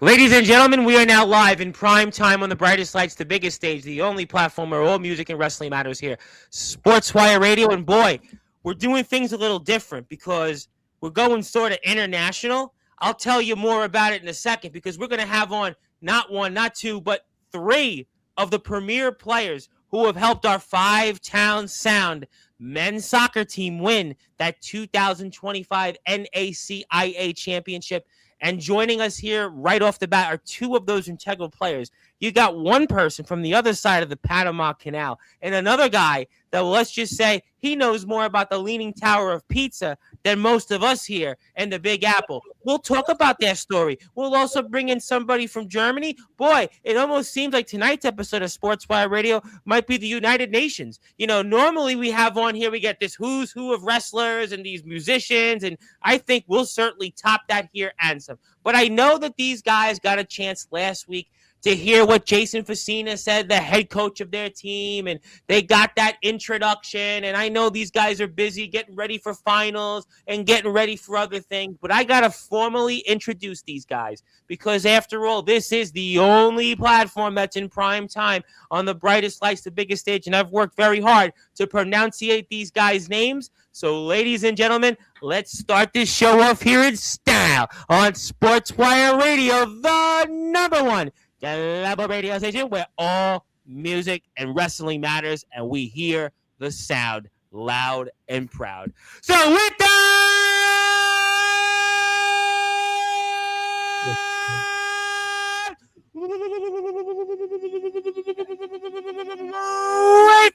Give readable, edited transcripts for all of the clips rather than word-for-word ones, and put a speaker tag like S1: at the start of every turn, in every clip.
S1: Ladies and gentlemen, we are now live in prime time on the brightest lights, the biggest stage, the only platform where all music and wrestling matters here. Sportswire Radio. And boy, we're doing things a little different because we're going sort of international. I'll tell you more about it in a second because we're going to have on not one, not two, but three of the premier players who have helped our five-town sound men's soccer team win that 2025 NACIA championship. And joining us here right off the bat are two of those integral players. You got one person from the other side of the Panama Canal and another guy that, well, let's just say, he knows more about the Leaning Tower of Pizza than most of us here in the Big Apple. We'll talk about their story. We'll also bring in somebody from Germany. Boy, it almost seems like tonight's episode of Sportswire Radio might be the United Nations. You know, normally we have on here, we get this who's who of wrestlers and these musicians, and I think we'll certainly top that here and some. But I know that these guys got a chance last week to hear what Jason Facina said, the head coach of their team, and they got that introduction. And I know these guys are busy getting ready for finals and getting ready for other things, but I got to formally introduce these guys because, after all, this is the only platform that's in prime time on the brightest lights, the biggest stage, and I've worked very hard to pronunciate these guys' names. So, ladies and gentlemen, let's start this show off here in style on Sportswire Radio, the number one global radio station where all music and wrestling matters, and we hear the sound loud and proud. So with that,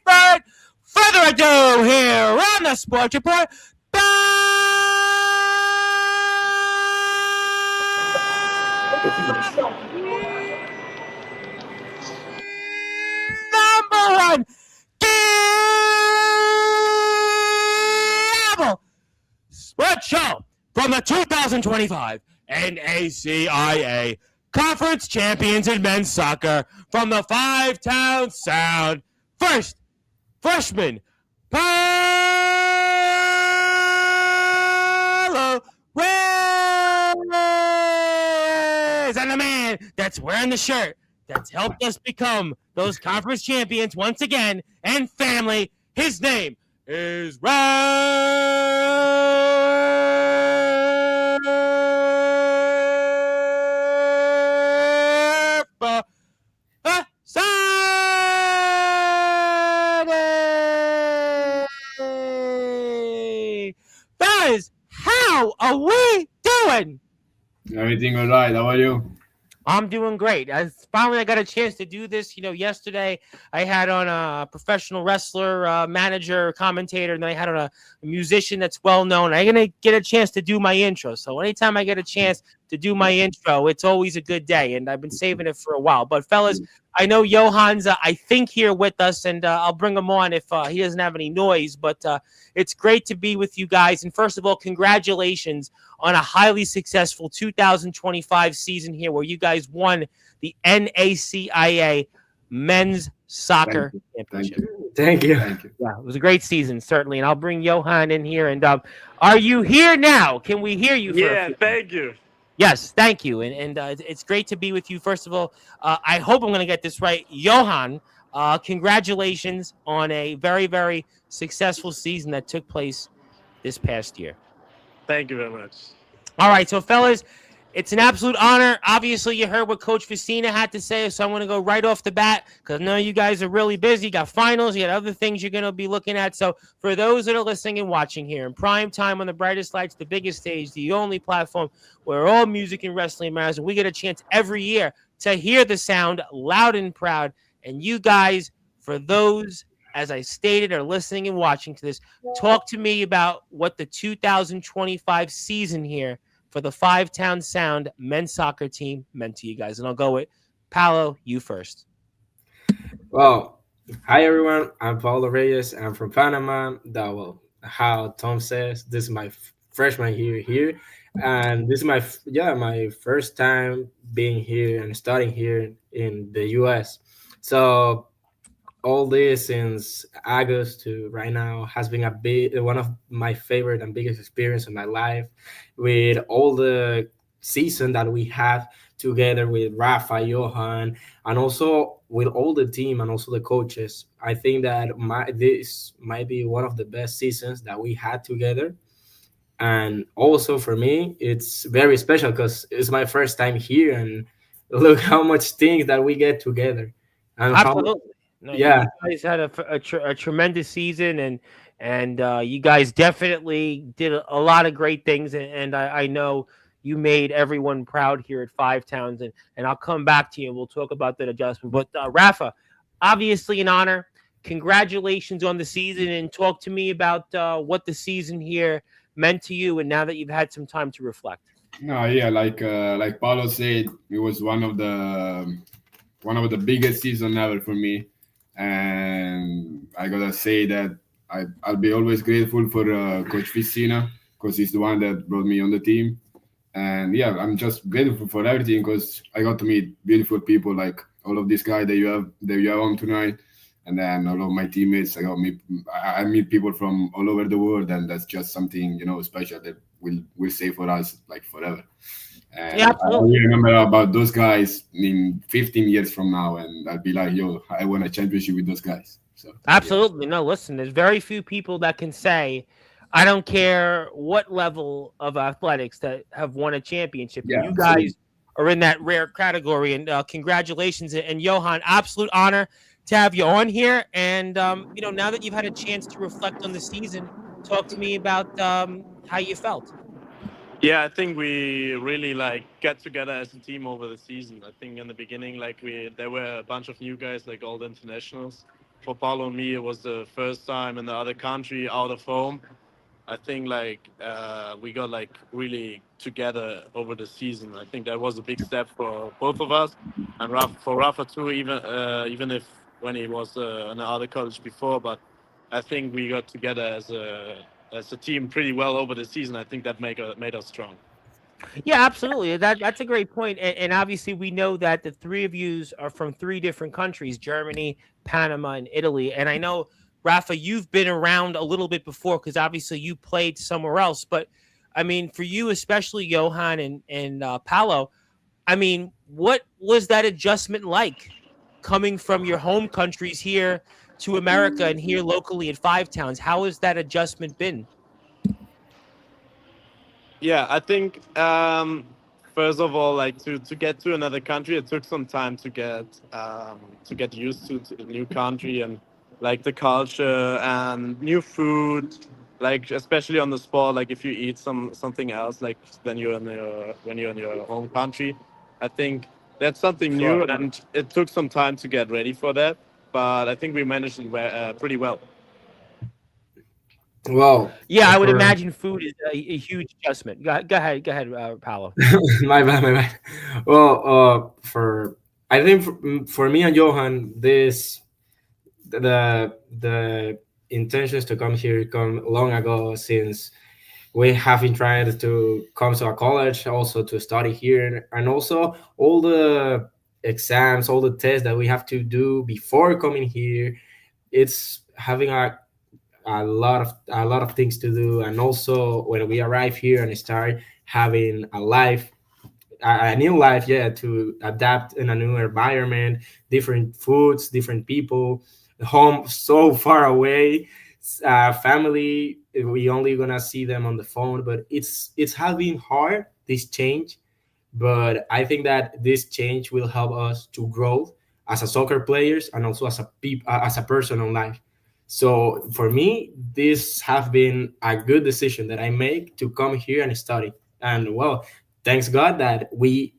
S1: without further ado, here on the Sports Report, number one Gamble Sports Show from the 2025 NACIA Conference Champions in Men's Soccer from the Five-Town Sound. First, freshman Paulo Reyes, and the man that's wearing the shirt that's helped us become those conference champions once again, and family. His name is Rafa Asante. Fellas, how are we doing?
S2: Everything all right. How are you?
S1: I'm doing great. Finally, I got a chance to do this. You know, yesterday I had on a professional wrestler, manager, commentator, and then I had on a musician that's well known. I'm going to get a chance to do my intro. So anytime I get a chance to do my intro, it's always a good day, and I've been saving it for a while. But, fellas, I know Johan's, I think, here with us, and I'll bring him on if he doesn't have any noise. But it's great to be with you guys. And first of all, congratulations on a highly successful 2025 season here where you guys won the NACIA Men's Soccer Championship.
S2: Thank you.
S1: Yeah, it was a great season, certainly. And I'll bring Johan in here. And are you here now? Can we hear you?
S3: Thank you.
S1: Yes, thank you. And it's great to be with you. First of all, I hope I'm going to get this right. Johan, congratulations on a very, very successful season that took place this past year.
S3: Thank you very much.
S1: All right, so fellas, it's an absolute honor. Obviously, you heard what Coach Facina had to say, so I'm going to go right off the bat because I know you guys are really busy. You got finals, you got other things you're going to be looking at. So for those that are listening and watching here in prime time on the brightest lights, the biggest stage, the only platform where all music and wrestling matters, and we get a chance every year to hear the sound loud and proud. And you guys, for those, as I stated, are listening and watching to this, talk to me about what the 2025 season here for the Five-Town Sound men's soccer team meant to you guys. And I'll go with Paulo, you first.
S4: Well, hi everyone. I'm Paulo Reyes. I'm from Panama. How Tom says, this is my freshman year here, and this is my first time being here and studying here in the U.S. So all this since August to right now has been one of my favorite and biggest experience in my life, with all the season that we have together with Rafa, Johan, and also with all the team and also the coaches. I think that this might be one of the best seasons that we had together. And also for me, it's very special because it's my first time here, and look how much things that we get together, and how
S1: Absolutely. No,
S4: yeah.
S1: you guys had a tremendous season, and you guys definitely did a lot of great things, and I know you made everyone proud here at Five Towns, and I'll come back to you and we'll talk about that adjustment. But Rafa, obviously an honor. Congratulations on the season, and talk to me about what the season here meant to you, and now that you've had some time to reflect.
S2: No, yeah, like Paulo said, it was one of the biggest season ever for me, and I gotta say that I'll be always grateful for Coach Vicina because he's the one that brought me on the team. And yeah, I'm just grateful for everything because I got to meet beautiful people like all of these guys that you have on tonight, and then all of my teammates. I meet people from all over the world, and that's just something special that will stay for us like forever.
S1: Yeah,
S2: And I
S1: absolutely.
S2: only remember about those guys in 15 years from now, and I'll be like, yo, I won a championship with those guys. So yeah.
S1: Absolutely. No, listen, there's very few people that can say, I don't care what level of athletics that have won a championship. And
S2: Yeah,
S1: you
S2: absolutely.
S1: guys are in that rare category. And congratulations. And Johan, absolute honor to have you on here. And, now that you've had a chance to reflect on the season, talk to me about how you felt.
S3: Yeah, I think we really like got together as a team over the season. I think in the beginning, like there were a bunch of new guys, like all the internationals. For Paulo and me, it was the first time in the other country, out of home. I think like we got like really together over the season. I think that was a big step for both of us, and for Rafa too. Even if when he was in other college before, but I think we got together as a team pretty well over the season. I think that made us strong.
S1: Yeah, absolutely. That's a great point. And obviously, we know that the three of yous are from three different countries: Germany, Panama, and Italy. And I know, Rafa, you've been around a little bit before because obviously you played somewhere else. But I mean, for you, especially Johan and Paolo, I mean, what was that adjustment like coming from your home countries here to America and here locally at Five Towns? How has that adjustment been?
S3: Yeah, I think first of all, like to get to another country, it took some time to get used to the new country and like the culture and new food, like especially on the spot. Like if you eat something else, like then you're in your when you're in your home country, I think that's something new,
S1: Sure.
S3: and it took some time to get ready for that. But I think we managed it pretty well.
S4: Well,
S1: Yeah, I would
S4: for
S1: imagine food is a huge adjustment. Go ahead, Paolo.
S4: my bad. Well, for I think for me and Johan, this the intentions to come here come long ago, since we have been trying to come to a college, also to study here, and also all the exams, all the tests that we have to do before coming here. It's having a lot of things to do, and also when we arrive here and start having a new life, yeah, to adapt in a new environment, different foods, different people, home so far away, family, we only gonna see them on the phone. But it's has been hard, this change, but I think that this change will help us to grow as a soccer players and also as a person in life. So for me, this have been a good decision that I make to come here and study. And well, thanks God that we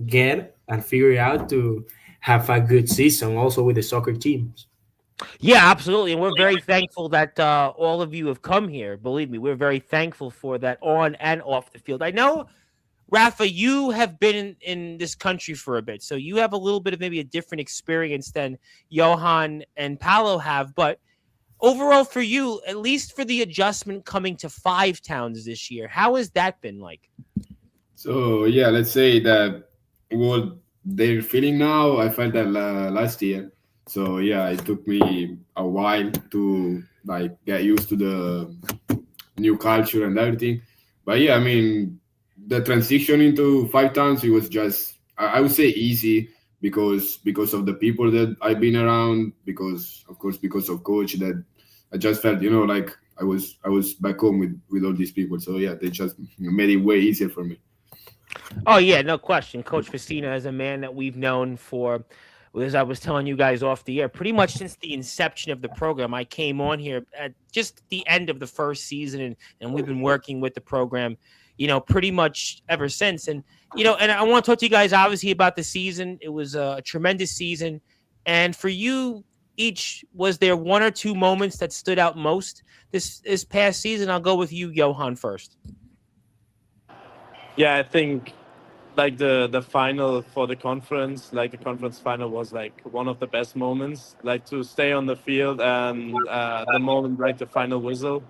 S4: get and figure out to have a good season also with the soccer teams.
S1: Yeah, absolutely. And we're very thankful that all of you have come here. Believe me, we're very thankful for that on and off the field. I know, Rafa, you have been in this country for a bit, so you have a little bit of maybe a different experience than Johan and Paolo have. But overall, for you, at least for the adjustment coming to Five Towns this year, how has that been like?
S2: So yeah, let's say that what they're feeling now, I felt that last year. So yeah, it took me a while to like get used to the new culture and everything. But yeah, I mean, the transition into 5 towns, it was just I would say easy because of the people that I've been around, because of course because of coach, that I just felt, like I was back home with all these people. So yeah, they just made it way easier for me.
S1: Oh yeah, no question. Coach Facina is a man that we've known for, as I was telling you guys off the air, pretty much since the inception of the program. I came on here at just the end of the first season, and we've been working with the program, pretty much ever since. And I want to talk to you guys obviously about the season. It was a tremendous season, and for you each, was there one or two moments that stood out most this past season? I'll go with you, Johan, first.
S3: Yeah, I think like the final for the conference, like the conference final was like one of the best moments, like to stay on the field, and the moment like the final whistle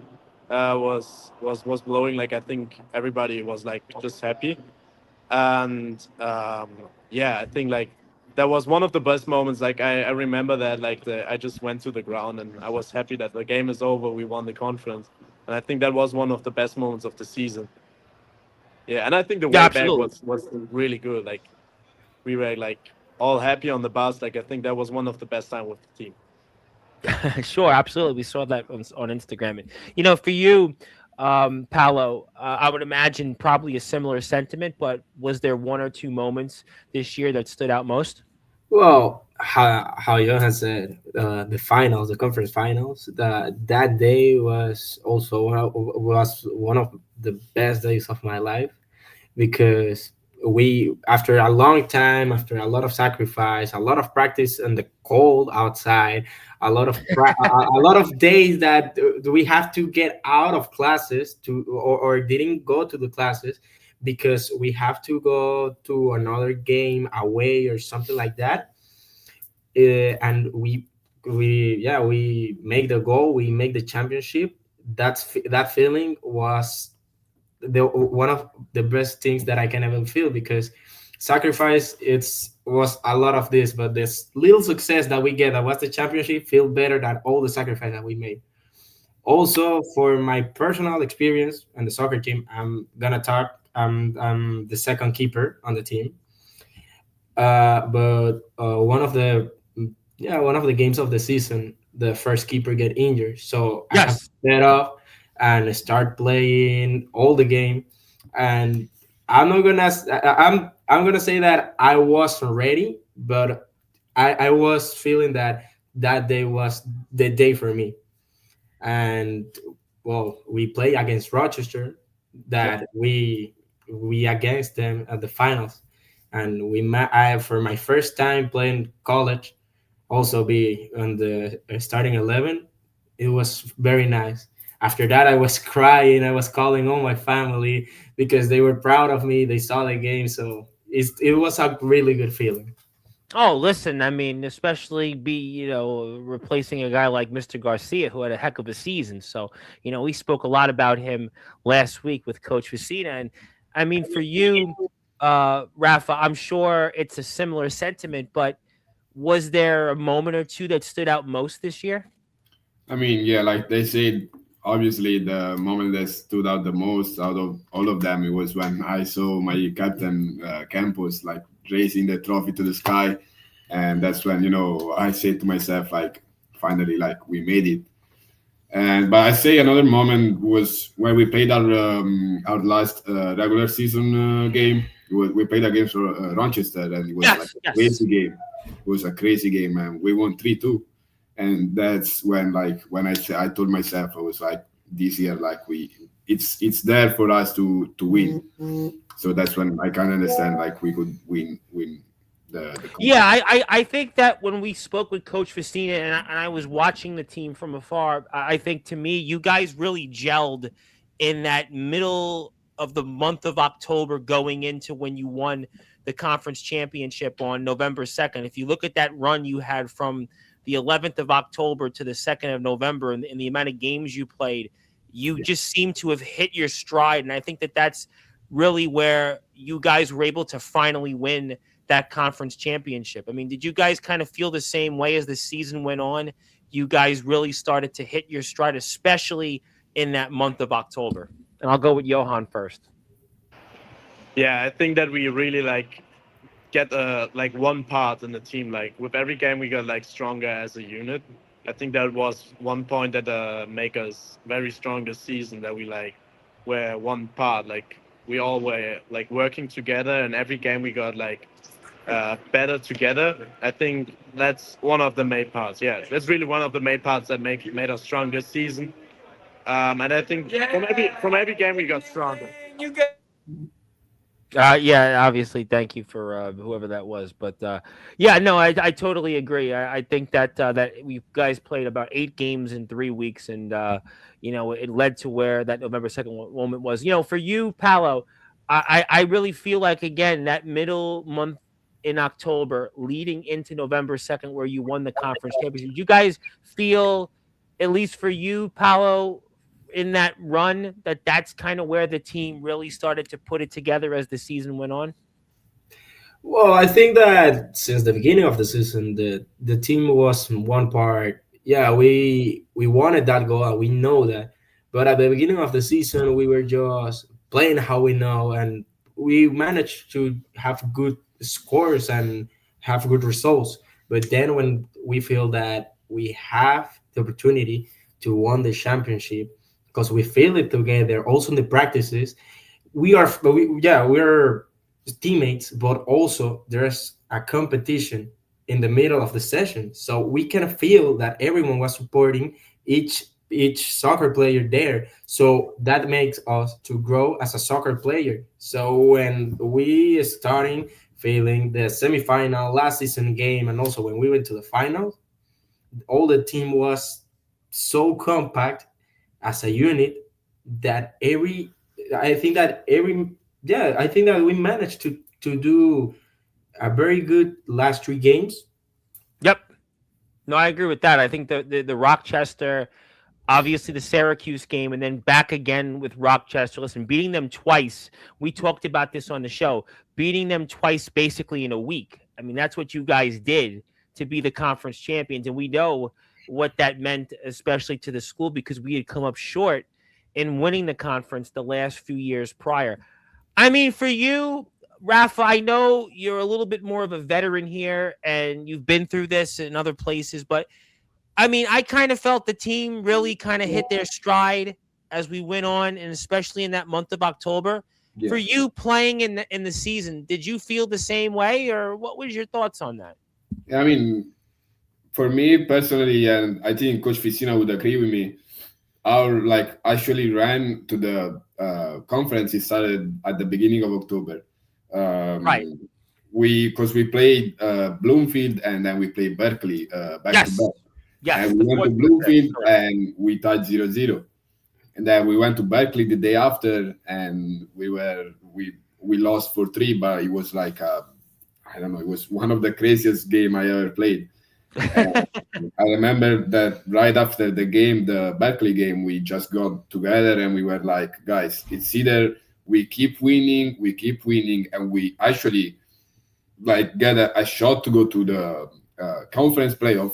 S3: was blowing. Like I think everybody was like just happy, and yeah, I think like that was one of the best moments. Like I remember that like I just went to the ground and I was happy that the game is over, we won the conference, and I think that was one of the best moments of the season. Yeah, and I think the
S1: Yeah,
S3: way back
S1: absolutely.
S3: was really good. Like we were like all happy on the bus. Like I think that was one of the best time with the team.
S1: Sure, absolutely. We saw that on Instagram. And, for you, Paolo, I would imagine probably a similar sentiment, but was there one or two moments this year that stood out most?
S4: Well, how Johan said, the finals, the conference finals, that day was also one of the best days of my life, because we, after a long time, after a lot of sacrifice, a lot of practice in the cold outside, a lot of days that we have to get out of classes to, or didn't go to the classes because we have to go to another game away or something like that. And we make the goal, we make the championship. That feeling was the one of the best things that I can ever feel, because sacrifice, it's was a lot of this, but this little success that we get, that was the championship, feel better than all the sacrifice that we made. Also, for my personal experience and the soccer team, I'm gonna talk. I'm the second keeper on the team, but one of the games of the season, the first keeper get injured, so I have to
S1: Yes.
S4: set up and start playing all the game. And I'm gonna say that I wasn't ready, but I was feeling that that day was the day for me. And well, we play against Rochester,
S1: Yep.
S4: that we against them at the finals, and we met. I, for my first time playing college, also be on the starting 11. It was very nice. After that, I was crying. I was calling all my family because they were proud of me. They saw the game, so it was a really good feeling.
S1: Oh, listen, I mean, especially replacing a guy like Mr. Garcia, who had a heck of a season. So, we spoke a lot about him last week with Coach Vecina. And I mean, for you, Rafa, I'm sure it's a similar sentiment, but was there a moment or two that stood out most this year?
S2: I mean, yeah, like they said, obviously the moment that stood out the most out of all of them, it was when I saw my captain Campos like raising the trophy to the sky, and that's when I said to myself like, finally, like we made it. And but I say another moment was when we played our last regular season game. We played against Rochester, and it was like
S1: Yes,
S2: a
S1: yes.
S2: crazy game. It was a crazy game, man. We won 3-2, and that's when when I told myself, I was like, this year like it's there for us to win. So that's when I can understand like we could win the
S1: Yeah,
S2: conference.
S1: I think that when we spoke with Coach Festina and I was watching the team from afar, I think to me, you guys really gelled in that middle of the month of October going into when you won the conference championship on November 2nd. If you look at that run you had from the 11th of October to the 2nd of November and the amount of games you played, you just seem to have hit your stride. And I think that that's really where you guys were able to finally win that conference championship. I mean, did you guys kind of feel the same way as the season went on? You guys really started to hit your stride, especially in that month of October. And I'll go with Johan first.
S3: Yeah, I think that we really like get like one part in the team. Like with every game, we got like stronger as a unit. I think that was one point that make us very strong this season. That we like were one part. Like we all were like working together, and every game we got like better together. I think that's one of the main parts. Yeah, that's really one of the main parts that made us strong this season. And I think from every game we got stronger.
S1: Yeah, obviously, thank you for whoever that was, but yeah, no, I totally agree. I think that that we guys played about 8 games in 3 weeks, and it led to where that November 2nd moment was. For you, Paolo, I really feel like again that middle month in October, leading into November 2nd, where you won the conference championship. You guys feel, at least for you, Paolo, in that run, that's kind of where the team really started to put it together as the season went on?
S4: Well, I think that since the beginning of the season, the team was one part. Yeah, we wanted that goal, and we know that. But at the beginning of the season, we were just playing how we know, and we managed to have good scores and have good results. But then when we feel that we have the opportunity to win the championship, because we feel it together, also in the practices, we're teammates, but also there's a competition in the middle of the session, so we can feel that everyone was supporting each soccer player there, so that makes us to grow as a soccer player. So when we starting feeling the semifinal last season game, and also when we went to the final, all the team was so compact as a unit that every I think that every yeah I think that we managed to do a very good last 3 games.
S1: Yep. No, I agree with that. I think the Rochester, obviously the Syracuse game, and then back again with Rochester. Listen, beating them twice. We talked about this on the show. Beating them twice basically in a week. I mean, that's what you guys did to be the conference champions. And we know what that meant, especially to the school, because we had come up short in winning the conference the last few years prior. I mean, for you, Rafa, I know you're a little bit more of a veteran here and you've been through this in other places, but I mean, I kind of felt the team really kind of hit their stride as we went on, and especially in that month of October. For
S2: Yeah.
S1: you playing in the season, did you feel the same way, or what was your thoughts on that?
S2: I mean, for me personally, and I think Coach Ficina would agree with me, our like actually ran to the conference. It started at the beginning of October.
S1: Right.
S2: We played Bloomfield and then we played Berkeley back to
S1: Yes.
S2: back.
S1: Yes.
S2: And
S1: The
S2: we went
S1: fourth
S2: to
S1: was there.
S2: Bloomfield
S1: Correct.
S2: and we tied 0-0. And then we went to Berkeley the day after and we lost for 3, but it was like I don't know, it was one of the craziest game I ever played. And I remember that right after the game, the Berkeley game, we just got together and we were like, guys, it's either we keep winning, and we actually like get a shot to go to the conference playoff.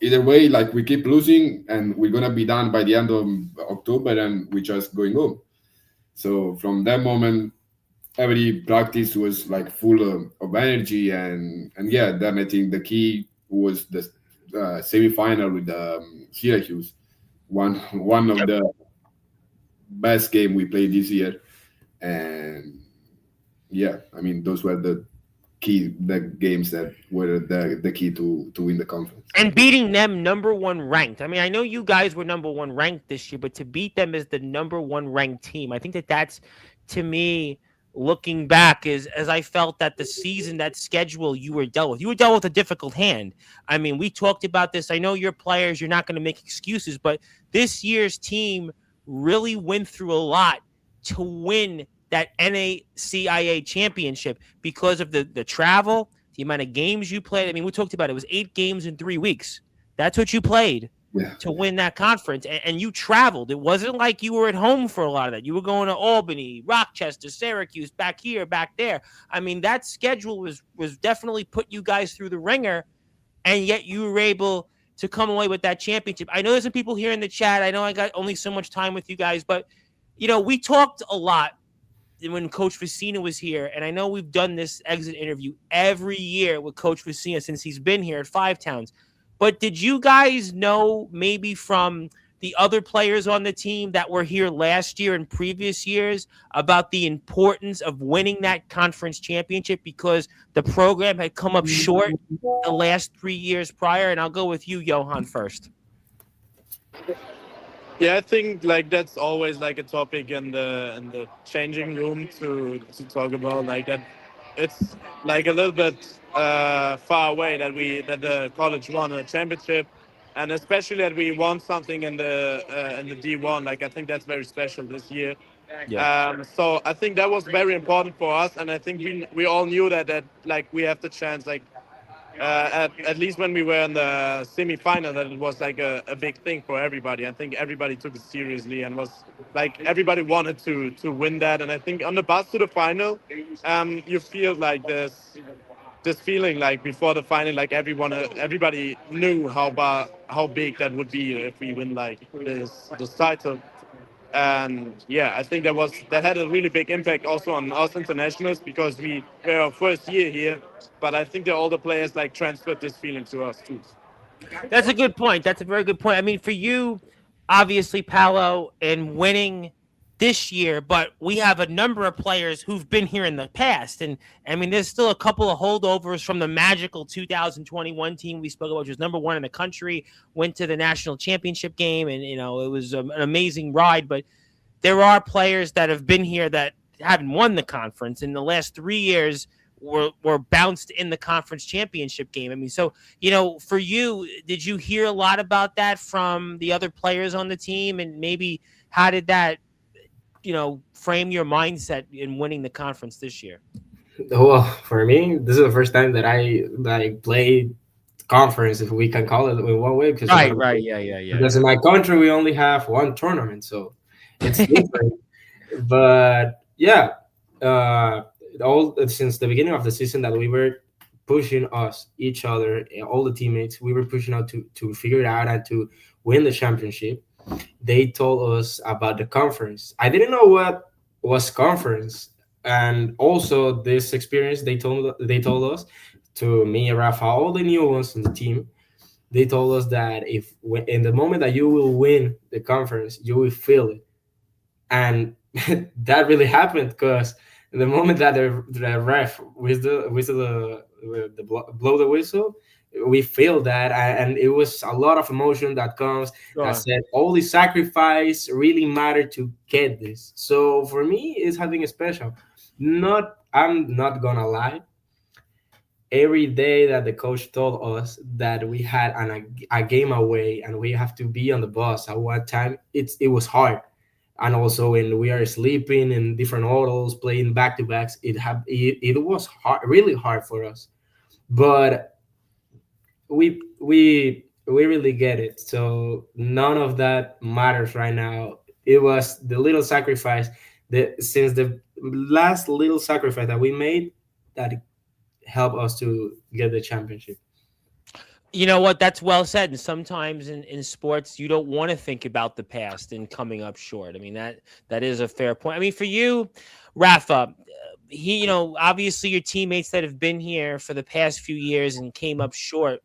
S2: Either way, like we keep losing and we're gonna be done by the end of October and we're just going home. So from that moment, every practice was like full of energy, and yeah, then I think the key was the semi-final with Syracuse, one of the best game we played this year, and yeah, I mean those were the games that were the key to win the conference.
S1: And beating them number one ranked. I mean, I know you guys were number one ranked this year, but to beat them as the number one ranked team, I think that's, to me, looking back, is as I felt that the season, that schedule you were dealt with. You were dealt with a difficult hand. I mean, we talked about this. I know your players, you're not going to make excuses, but this year's team really went through a lot to win that NACIA championship because of the travel, the amount of games you played. I mean, we talked about it. It was 8 games in 3 weeks. That's what you played
S2: Yeah,
S1: to win that conference. And you traveled. It wasn't like you were at home for a lot of that. You were going to Albany, Rochester, Syracuse, back here, back there. I mean, that schedule was definitely put you guys through the ringer, and yet you were able to come away with that championship. I know there's some people here in the chat. I know I got only so much time with you guys, but, we talked a lot when Coach Vecina was here, and I know we've done this exit interview every year with Coach Vecina since he's been here at Five Towns. But did you guys know maybe from the other players on the team that were here last year and previous years about the importance of winning that conference championship because the program had come up short the last 3 years prior? And I'll go with you, Johan, first.
S3: Yeah, I think like that's always like a topic in the changing room to talk about like that. It's like a little bit far away that the college won a championship, and especially that we won something in the D1. Like I think that's very special this year.
S1: Yeah.
S3: So I think that was very important for us, and I think we all knew that like we have the chance like at least when we were in the semi-final, that it was like a big thing for everybody. I think everybody took it seriously and was like everybody wanted to win that. And I think on the bus to the final, you feel like this feeling like before the final, like everybody knew how big that would be if we win like this title. And yeah, I think that had a really big impact also on us internationals because we were our first year here. But I think that all the players like transferred this feeling to us too.
S1: That's a good point. That's a very good point. I mean, for you, obviously, Paolo, and winning this year, but we have a number of players who've been here in the past. And I mean, there's still a couple of holdovers from the magical 2021 team we spoke about, which was number one in the country, went to the national championship game. And, you know, it was an amazing ride. But there are players that have been here that haven't won the conference in the last 3 years. Were bounced in the conference championship game. I mean, so, you know, for you, did you hear a lot about that from the other players on the team? And maybe how did that, you know, frame your mindset in winning the conference this year?
S4: Well, for me, this is the first time that I like played conference, if we can call it in one way, because
S1: Right. Yeah.
S4: because in my country we only have one tournament, so it's different. But yeah, uh, all since the beginning of the season that we were pushing us each other, all the teammates, we were pushing out to figure it out and to win the championship. They told us about the conference. I didn't know what was conference, and also this experience they told us, to me and Rafa, all the new ones on the team. They told us that if in the moment that you will win the conference, you will feel it, and that really happened because the moment that the ref blow the whistle, we feel that, and it was a lot of emotion that comes. That
S1: Sure.
S4: said, all the sacrifice really mattered to get this. So for me, it's something special. Not, I'm not gonna lie. Every day that the coach told us that we had a game away and we have to be on the bus at one time, it was hard. And also when we are sleeping in different hotels, playing back to backs, it was hard, really hard for us. But we really get it. So none of that matters right now. It was the little sacrifice that since the last little sacrifice that we made that helped us to get the championship.
S1: You know what? That's well said. And sometimes in sports, you don't want to think about the past and coming up short. I mean, that is a fair point. I mean, for you, Rafa, you know, obviously your teammates that have been here for the past few years and came up short.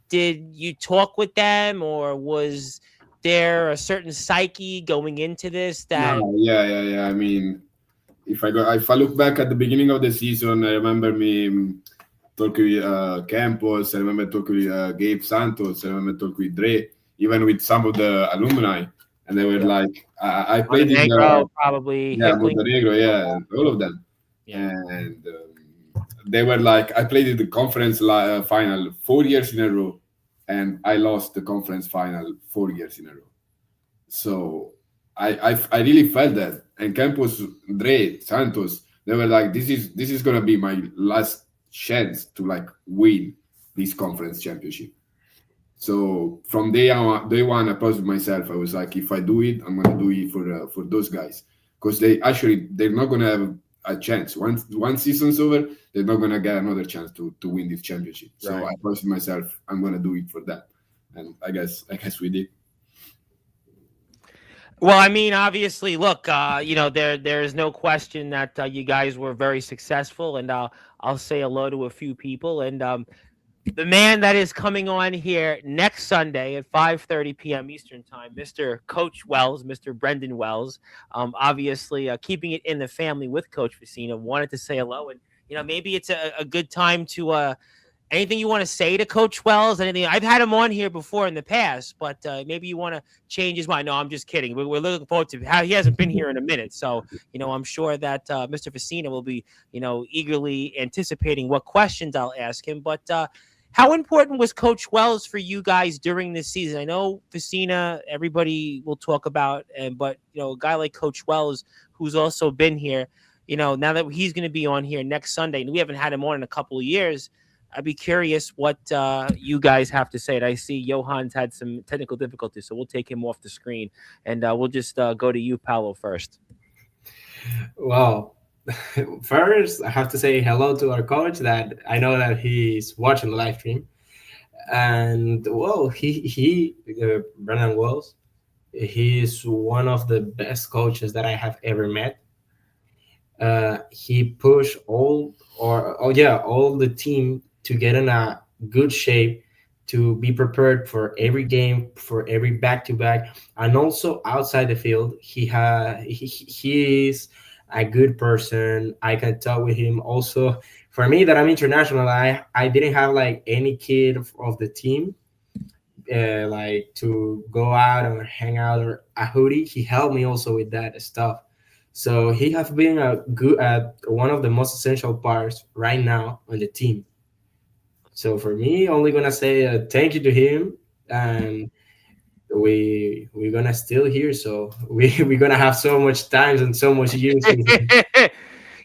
S1: Did you talk with them, or was there a certain psyche going into this that?
S2: No, yeah. I mean, if I look back at the beginning of the season, I remember me talking with Campos. I remember talking with Gabe Santos. I remember talking with Dre, even with some of the alumni, and they were like, I played in
S1: Montenegro,
S2: the
S1: probably Hickling.
S2: Montenegro, yeah, all of them,
S1: Yeah.
S2: and they were like, I played in the conference final 4 years in a row, and I lost the conference final 4 years in a row. So I really felt that. And Campos, Dre, Santos, they were like, this is gonna be my last chance to like win this conference championship. So from day one, I promised myself, I was like, if I do it, I'm gonna do it for those guys, because they're not gonna have a chance. Once one season's over, they're not gonna get another chance to win this championship. So
S1: Right.
S2: I promised myself, I'm gonna do it for that, and I guess we did.
S1: Well, I mean, obviously, look, there is no question that you guys were very successful, and I'll say hello to a few people, and the man that is coming on here next Sunday at 5:30 p.m. Eastern Time, Mr. Coach Wells, Mr. Brendan Wells. Obviously, keeping it in the family with Coach Facina. Wanted to say hello, and maybe it's a good time to anything you want to say to Coach Wells. Anything I've had him on here before in the past, but maybe you want to change his mind. No, I'm just kidding. We're looking forward to how he hasn't been here in a minute, so I'm sure that Mr. Facina will be eagerly anticipating what questions I'll ask him, but. How important was Coach Wells for you guys during this season? I know Facina, everybody will talk about, but a guy like Coach Wells, who's also been here, now that he's going to be on here next Sunday, and we haven't had him on in a couple of years, I'd be curious what you guys have to say. And I see Johan's had some technical difficulties, so we'll take him off the screen, and we'll just go to you, Paolo, first.
S4: Well, first I have to say hello to our coach that I know that he's watching the live stream, and well, he Brennan Wells, he's one of the best coaches that I have ever met. He pushed all the team to get in a good shape, to be prepared for every game, for every back to back, and also outside the field. He is a good person. I can talk with him. Also, for me that I'm international, I didn't have like any kid of the team like to go out or hang out or a hoodie. He helped me also with that stuff. So he has been a good at one of the most essential parts right now on the team. So for me, only gonna say thank you to him, and we're gonna still here. So we're gonna have so much times and so much years with him.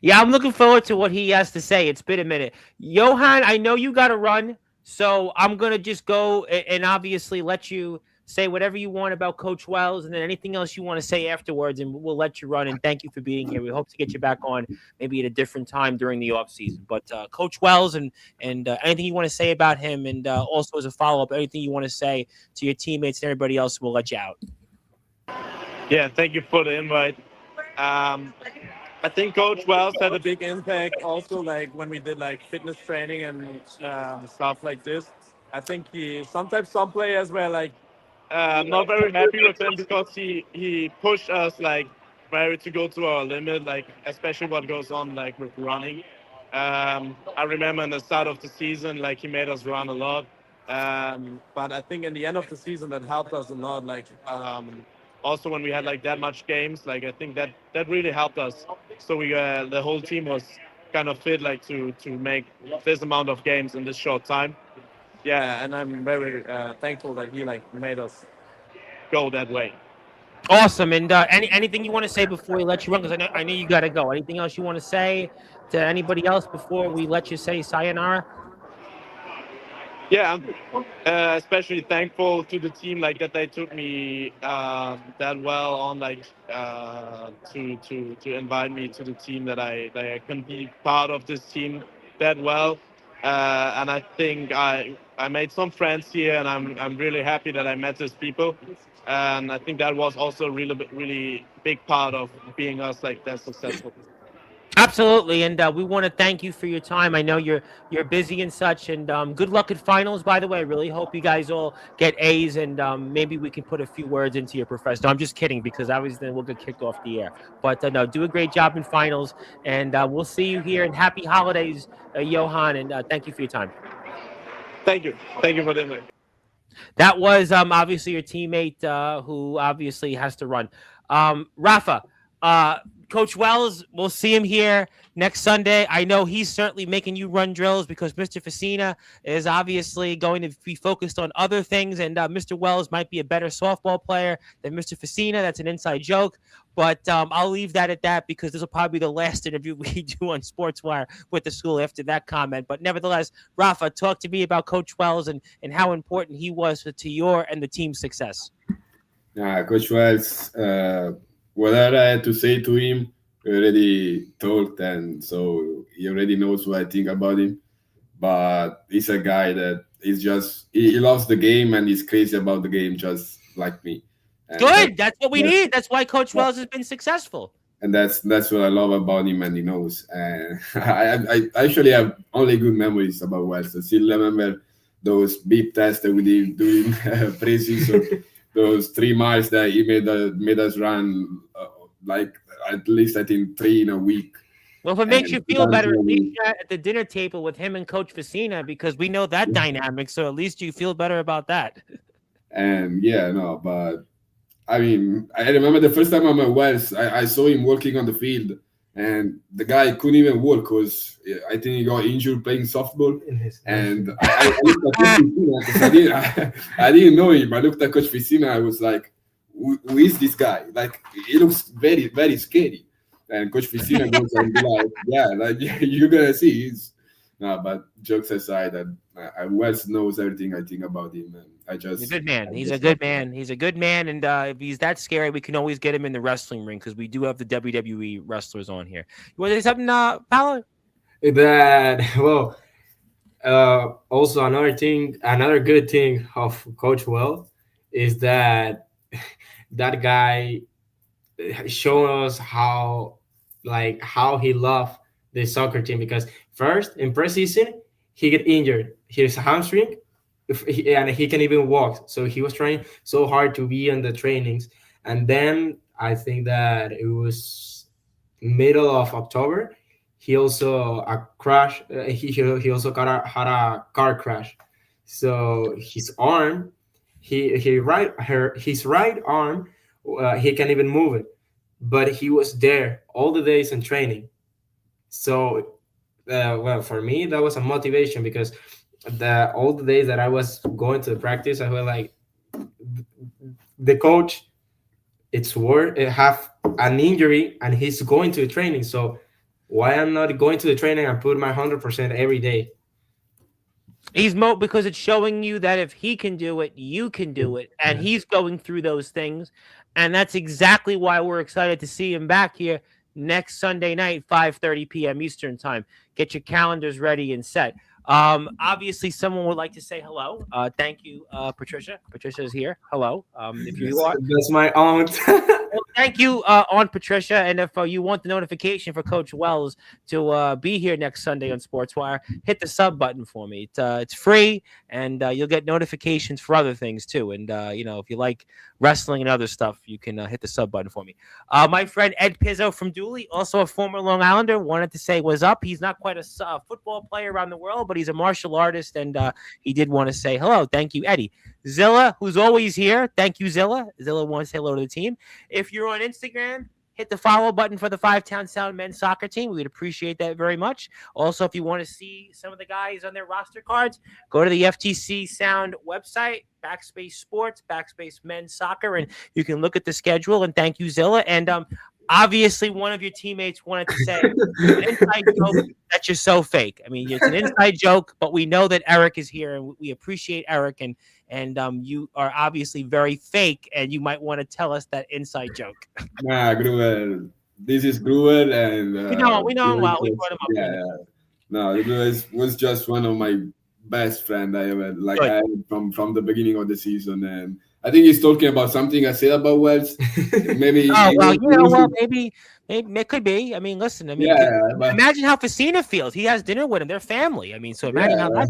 S1: Yeah, I'm looking forward to what he has to say. It's been a minute. Johan, I know you got to run, so I'm going to just go and obviously let you say whatever you want about Coach Wells and then anything else you want to say afterwards, and we'll let you run. And thank you for being here. We hope to get you back on maybe at a different time during the off season. But Coach Wells and anything you want to say about him, and also as a follow-up, anything you want to say to your teammates and everybody else, we'll let you out.
S3: Yeah, thank you for the invite. Um, I think Coach Wells had a big impact also, like when we did like fitness training and stuff like this. I think he sometimes some players were like not very happy with him because he pushed us like very to go to our limit, like especially what goes on like with running. I remember in the start of the season, like he made us run a lot. But I think in the end of the season that helped us a lot. Like also when we had like that much games, like I think that really helped us. So we the whole team was kind of fit like to make this amount of games in this short time. Yeah, and I'm very thankful that he like made us go that way.
S1: Awesome. And anything you want to say before we let you run? Because I know you got to go. Anything else you want to say to anybody else before we let you say sayonara?
S3: Yeah, I'm especially thankful to the team like that they took me that well on like to invite me to the team that I can be part of this team that well. And I think I made some friends here, and I'm really happy that I met these people. And I think that was also a really big part of being us like that successful.
S1: Absolutely. And we want to thank you for your time. I know you're busy and such. And good luck at finals, by the way. I really hope you guys all get A's, and maybe we can put a few words into your professor. No, I'm just kidding, because obviously then we'll get kicked off the air. But no, do a great job in finals, and we'll see you here. And happy holidays, Johan, and thank you for your time.
S3: Thank you for the invite.
S1: That was obviously your teammate who obviously has to run. Rafa, uh, Coach Wells, we'll see him here next Sunday. I know he's certainly making you run drills because Mr. Facina is obviously going to be focused on other things, and Mr. Wells might be a better softball player than Mr. Facina. That's an inside joke, but I'll leave that at that because this will probably be the last interview we do on Sportswire with the school after that comment. But nevertheless, Rafa, talk to me about Coach Wells and how important he was to your and the team's success.
S2: Coach Wells, whatever I had to say to him, we already talked, and so he already knows what I think about him. But he's a guy that is just he loves the game and he's crazy about the game, just like me. And
S1: Good. That's what we
S2: that,
S1: need. That's why Coach Wells has been successful.
S2: and that's what I love about him, and he knows. And I actually have only good memories about Wells. I still remember those beep tests that we did during preseason, those 3 miles that he made us run, like at least I think 3 in a week.
S1: Well, if it makes
S2: And
S1: you feel better, at least you're at the dinner table with him and Coach Vicina, because we know that dynamic. So at least you feel better about that.
S2: And yeah, no, but I mean, I remember the first time I'm at Wells, I saw him working on the field, and the guy couldn't even walk because I think he got injured playing softball. And I looked at Coach Vicina because I didn't know him. I looked at Coach Vicina, I was like, who is this guy? Like, he looks very, very scary. And Coach Vicina goes and be like, yeah, like you're gonna see. No, but jokes aside, Wells knows everything I think about him, and
S1: He's a good man. He's a good man. He's a good man, and if he's that scary, we can always get him in the wrestling ring because we do have the WWE wrestlers on here. You want to say something, Paolo?
S4: That well, also another good thing of Coach Well is that that guy showed us how he loved the soccer team, because first in preseason he get injured his hamstring, and he can even walk, so he was trying so hard to be in the trainings. And then I think that it was middle of October, he also a crash he also had a car crash, so his arm, his right arm, he can't even move it, but he was there all the days in training. So well, for me that was a motivation, because all the days that I was going to the practice, I was like, the coach, it's worth have an injury and he's going to the training, so why I'm not going to the training and put my 100% every day?
S1: He's because it's showing you that if he can do it, you can do it, and he's going through those things, and that's exactly why we're excited to see him back here next Sunday night, 5:30 p.m. Eastern time. Get your calendars ready and set. Obviously, someone would like to say hello. Thank you, Patricia. Patricia is here. Hello. If you are,
S4: that's my aunt.
S1: well, thank you, Aunt Patricia. And if you want the notification for Coach Wells to be here next Sunday on Sportswire, hit the sub button for me. It's free, and you'll get notifications for other things too. And if you like wrestling and other stuff, you can hit the sub button for me. My friend Ed Pizzo from Dooley, also a former Long Islander, wanted to say what's up. He's not quite a football player around the world, but he's a martial artist, and he did want to say hello. Thank you, Eddie. Zilla, who's always here. Thank you, Zilla. Zilla wants to say hello to the team. If you're on Instagram, hit the follow button for the Five Town Sound men's soccer team. We would appreciate that very much. Also, if you want to see some of the guys on their roster cards, go to the FTC Sound website, backspace sports, backspace men's soccer, and you can look at the schedule. And thank you, Zilla. And obviously, one of your teammates wanted to say an inside joke that you're so fake. I mean, it's an inside joke, but we know that Eric is here, and we appreciate Eric. And you are obviously very fake, and you might want to tell us that inside joke.
S2: Nah, Gruber. This is Gruber, and
S1: we know him well. We brought him up.
S2: Yeah. No, it was just one of my best friend I ever I had from the beginning of the season, and I think he's talking about something I said about Wells. Maybe.
S1: Maybe it could be. I mean, listen. I mean,
S2: but
S1: imagine how Vicina feels. He has dinner with him. They're family. I mean, so imagine how that.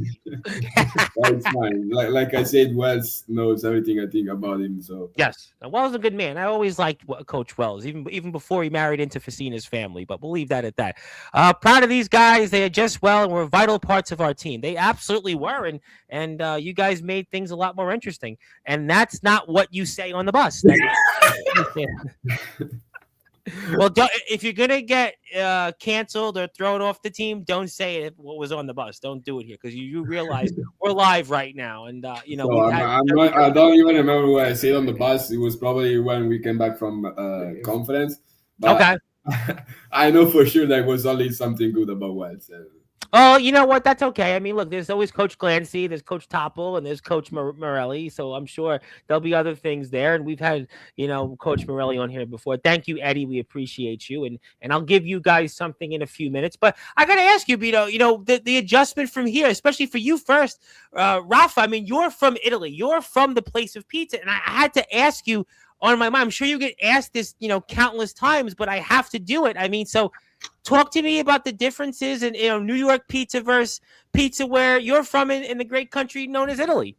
S2: It's fine. Like I said, Wells knows everything I think about him. So
S1: yes, Wells is a good man. I always liked Coach Wells, even before he married into Vicina's family. But we'll leave that at that. Proud of these guys. They adjust well and were vital parts of our team. They absolutely were, and you guys made things a lot more interesting. And that's not what you say on the bus. Well, if you're gonna get canceled or thrown off the team, don't say what was on the bus. Don't do it here, because you realize we're live right now, and
S2: I don't even remember what I said on the bus. It was probably when we came back from conference. But
S1: okay.
S2: I know for sure there was only something good about Wells.
S1: Oh, you know what? That's okay. I mean, look, there's always Coach Clancy, there's Coach Topple, and there's Coach Morelli. So I'm sure there'll be other things there. And we've had, Coach Morelli on here before. Thank you, Eddie. We appreciate you. And I'll give you guys something in a few minutes. But I got to ask you, Bito, the adjustment from here, especially for you first, Rafa, I mean, you're from Italy. You're from the place of pizza. And I had to ask you, on my mind. I'm sure you get asked this, countless times, but I have to do it. I mean, so talk to me about the differences in New York pizza versus pizza where you're from in the great country known as Italy.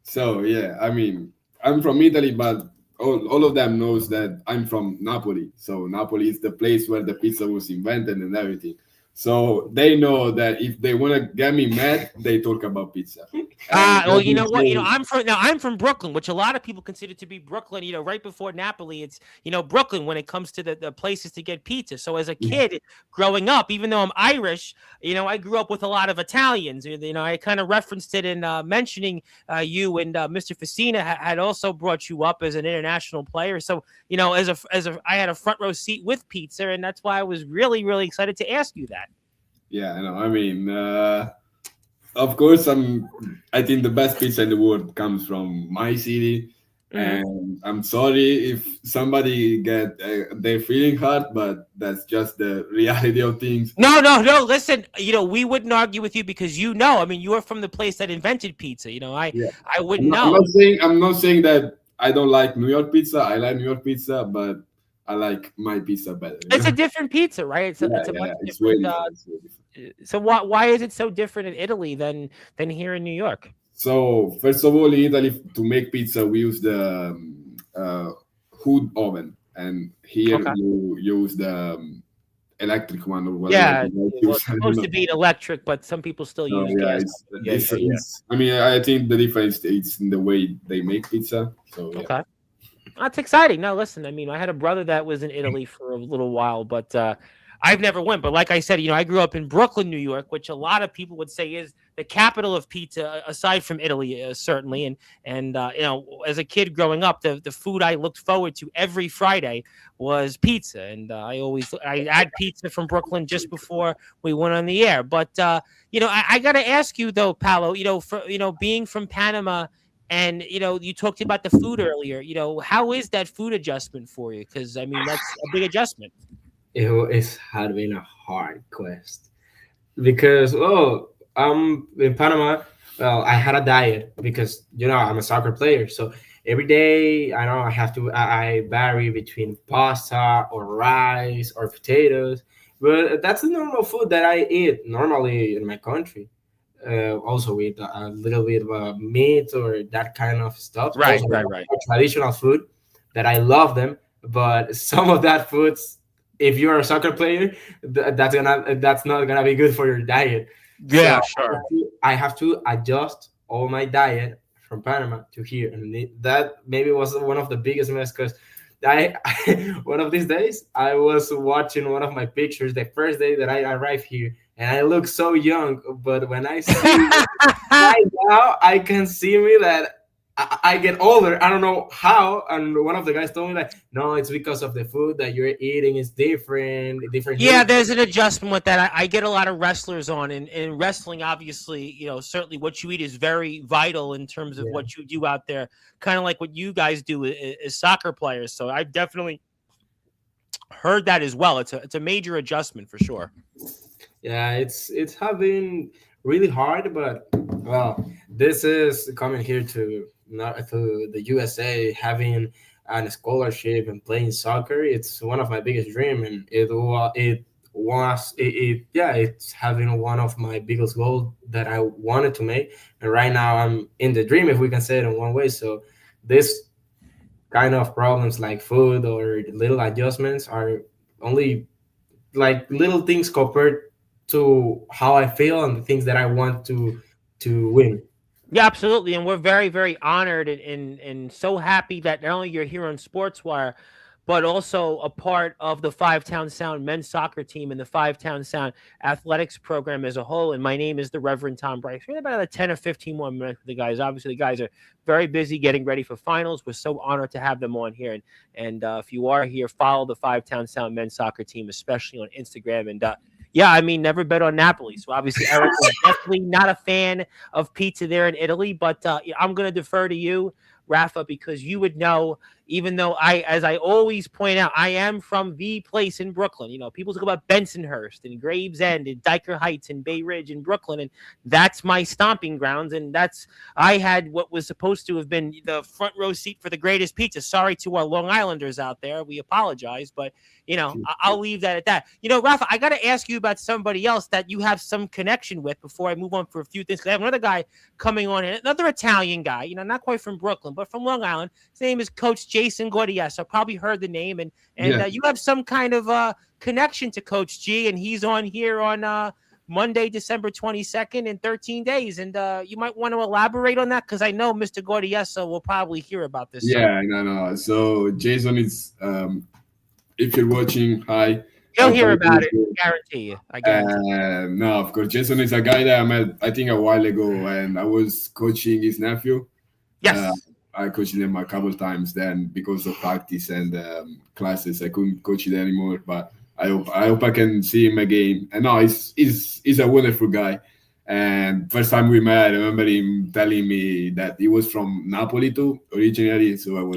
S2: So yeah, I mean, I'm from Italy, but all of them knows that I'm from Napoli. So Napoli is the place where the pizza was invented and everything. So they know that if they want to get me mad, they talk about pizza.
S1: Well, you know what? I'm from Brooklyn, which a lot of people consider to be Brooklyn. Right before Napoli, it's Brooklyn when it comes to the places to get pizza. So as a kid growing up, even though I'm Irish, I grew up with a lot of Italians. I kind of referenced it in mentioning you and Mr. Facina had also brought you up as an international player. So I had a front row seat with pizza, and that's why I was really, really excited to ask you that.
S2: Yeah, I mean, of course, I think the best pizza in the world comes from my city, and I'm sorry if somebody get their feeling hurt, but that's just the reality of things.
S1: No. Listen, we wouldn't argue with you because I mean, you are from the place that invented pizza. I wouldn't know.
S2: I'm not saying that I don't like New York pizza. I like New York pizza, but I like my pizza better.
S1: It's a different pizza, right? It's a much different. So why is it so different in Italy than here in New York?
S2: So first of all, in Italy, to make pizza, we use the hood oven, and here you use the electric one or whatever.
S1: Yeah, it's supposed to be electric, but some people still use gas.
S2: I mean, I think the difference is in the way they make pizza. So yeah.
S1: Okay. That's exciting. No, listen, I mean, I had a brother that was in Italy for a little while, but I've never went. But like I said, I grew up in Brooklyn, New York, which a lot of people would say is the capital of pizza, aside from Italy, certainly. And as a kid growing up, the food I looked forward to every Friday was pizza. And I had pizza from Brooklyn just before we went on the air. But, I got to ask you, though, Paolo, being from Panama, and, you talked about the food earlier, how is that food adjustment for you? Because, I mean, that's a big adjustment.
S4: It had been a hard quest because, I'm in Panama. Well, I had a diet because, I'm a soccer player. So every day I vary between pasta or rice or potatoes. But that's the normal food that I eat normally in my country. Also with a little bit of meat or that kind of stuff.
S1: Right.
S4: Traditional food that I love them, but some of that foods, if you're a soccer player, that's not gonna be good for your diet.
S1: Yeah,
S4: so
S1: sure.
S4: I have to adjust all my diet from Panama to here, and that maybe was one of the biggest mess because I one of these days I was watching one of my pictures the first day that I arrived here. And I look so young, but when I see right now, I can see me that I get older. I don't know how. And one of the guys told me that, no, it's because of the food that you're eating is different.
S1: Yeah, there's an adjustment with that. I get a lot of wrestlers on, and in wrestling, obviously, certainly what you eat is very vital in terms of what you do out there, kind of like what you guys do as soccer players. So I've definitely heard that as well. It's a major adjustment for sure.
S4: Yeah, it's having really hard, but well, this is coming here to the USA, having a scholarship and playing soccer. It's one of my biggest dreams, and it's having one of my biggest goals that I wanted to make. And right now, I'm in the dream, if we can say it in one way. So this kind of problems like food or little adjustments are only like little things compared to how I feel and the things that I want to win.
S1: Yeah, absolutely. And we're very, very honored and so happy that not only you're here on Sportswire, but also a part of the Five Town Sound men's soccer team and the Five Town Sound athletics program as a whole. And my name is the Reverend Tom Bryce. We have about 10 or 15 more minutes with the guys. Obviously, the guys are very busy getting ready for finals. We're so honored to have them on here. And if you are here, follow the Five Town Sound men's soccer team, especially on Instagram. And yeah, I mean, never bet on Napoli. So obviously, Eric is definitely not a fan of pizza there in Italy. But I'm going to defer to you, Rafa, because you would know, even though as I always point out, I am from the place in Brooklyn. People talk about Bensonhurst and Gravesend and Diker Heights and Bay Ridge in Brooklyn, and that's my stomping grounds. And I had what was supposed to have been the front row seat for the greatest pizza. Sorry to our Long Islanders out there. We apologize, but I'll leave that at that. Rafa, I got to ask you about somebody else that you have some connection with before I move on for a few things. I have another guy coming on, another Italian guy, not quite from Brooklyn, but from Long Island. His name is Coach Jason Gordias. I probably heard the name, and you have some kind of connection to Coach G, and he's on here on Monday, December 22nd in 13 days. And you might want to elaborate on that because I know Mr. Gordiesa will probably hear about this.
S2: Yeah, no. So Jason is, if you're watching, hi.
S1: He'll hear about it, guarantee you. I guarantee
S2: no, of course. Jason is a guy that I met, I think, a while ago, and I was coaching his nephew.
S1: Yes.
S2: I coached him a couple times. Then, because of practice and classes, I couldn't coach it anymore. But I hope I can see him again. And no, he's a wonderful guy. And first time we met, I remember him telling me that he was from Napoli too, originally. So I was,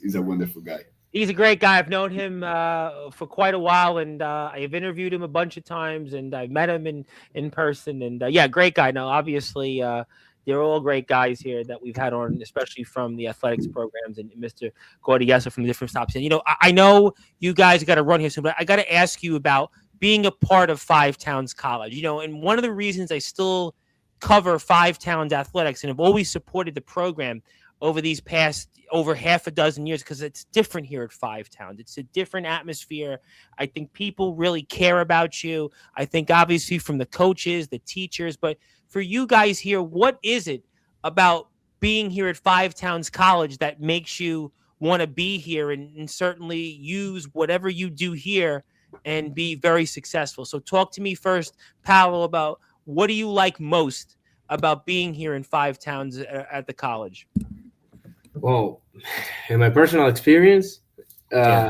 S2: he's a wonderful guy.
S1: He's a great guy. I've known him for quite a while, and I've interviewed him a bunch of times, and I've met him in person. And great guy. Now, obviously, they're all great guys here that we've had on, especially from the athletics programs, and Mr. Gordiesa from the different stops. And I know you guys got to run here soon, but I got to ask you about being a part of Five Towns College. And one of the reasons I still cover Five Towns athletics and have always supported the program over these past over half a dozen years, because it's different here at Five Towns. It's a different atmosphere. I think people really care about you. I think obviously from the coaches, the teachers, but for you guys here, what is it about being here at Five Towns College that makes you want to be here and certainly use whatever you do here and be very successful? So talk to me first, Paolo, about what do you like most about being here in Five Towns at the college?
S4: Well, in my personal experience, it's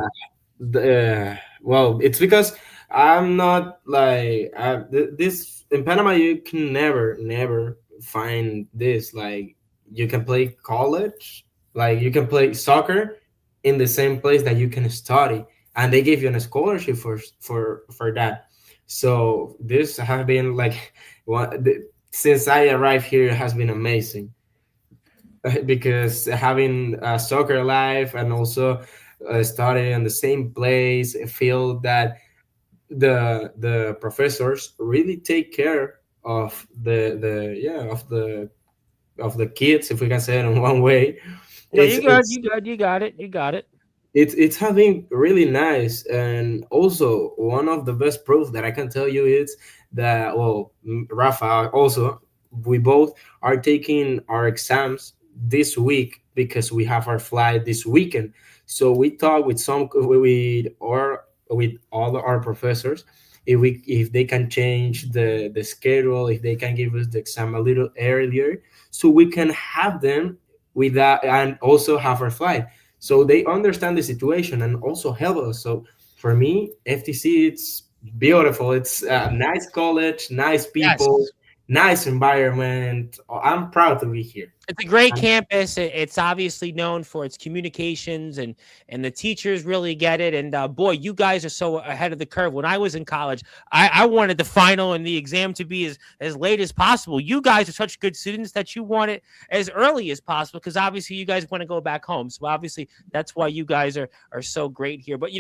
S4: because I'm not like this in Panama. You can never find this. Like, you can play college, like you can play soccer in the same place that you can study, and they give you a scholarship for that. So this has been like since I arrived here, it has been amazing. Because having a soccer life and also studying in the same place, I feel that the professors really take care of the kids, if we can say it in one way.
S1: Yeah, you got it.
S4: It's having really nice, and also one of the best proofs that I can tell you is that Rafa also, we both are taking our exams this week because we have our flight this weekend. So we talk with all our professors if they can change the schedule, if they can give us the exam a little earlier, so we can have them with that and also have our flight. So they understand the situation and also help us. So for me, FTC, it's beautiful. It's a nice college, nice people. Yes. Nice environment. I'm proud to be here.
S1: It's a great campus. It's obviously known for its communications, and the teachers really get it. And boy, you guys are so ahead of the curve. When I was in college, I wanted the final and the exam to be as late as possible. You guys are such good students that you want it as early as possible, because obviously you guys want to go back home. So obviously that's why you guys are so great here. But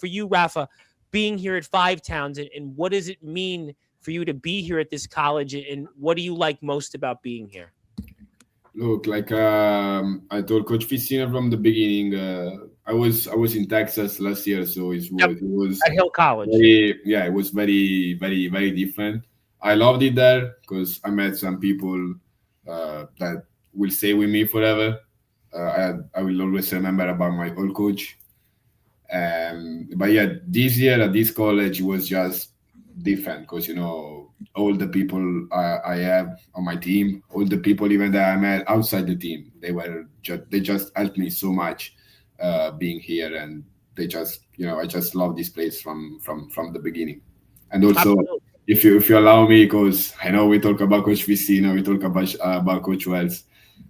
S1: for you, Rafa, being here at Five Towns, and what does it mean for you to be here at this college, and what do you like most about being here?
S2: Look, like I told Coach Ficina from the beginning, I was in Texas last year, so it was
S1: at Hill College.
S2: It was very, very, very different. I loved it there because I met some people that will stay with me forever. I will always remember about my old coach. But yeah, this year at this college was just different because all the people I have on my team, all the people even that I met outside the team, they just helped me so much being here, and they just I just love this place from the beginning. And also, if you allow me, because I know we talk about Coach Vicino, we talk about Coach Wells,